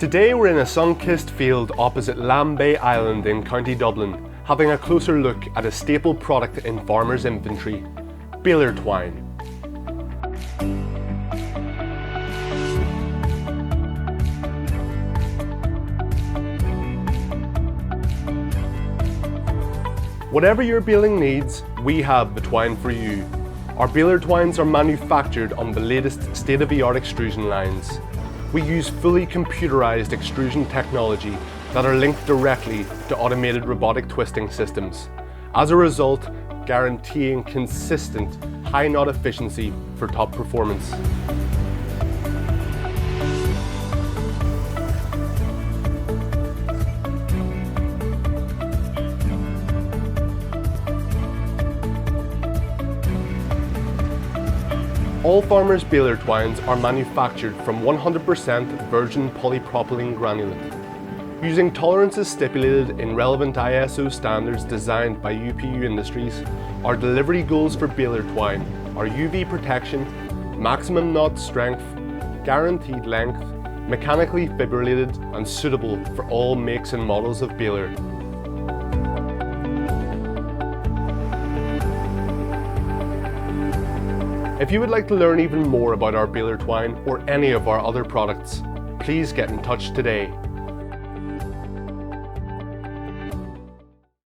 Today we're in a sun-kissed field opposite Lambay Island in County Dublin, having a closer look at a staple product in farmers' inventory, Baler Twine. Whatever your baling needs, we have the twine for you. Our Baler twines are manufactured on the latest state-of-the-art extrusion lines. We use fully computerized extrusion technology that are linked directly to automated robotic twisting systems. As a result, guaranteeing consistent, high knot efficiency for top performance. All farmers' Baler twines are manufactured from 100% virgin polypropylene granulate. Using tolerances stipulated in relevant ISO standards designed by UPU Industries, our delivery goals for Baler twine are UV protection, maximum knot strength, guaranteed length, mechanically fibrillated and suitable for all makes and models of baler. If you would like to learn even more about our Baler twine or any of our other products, please get in touch today.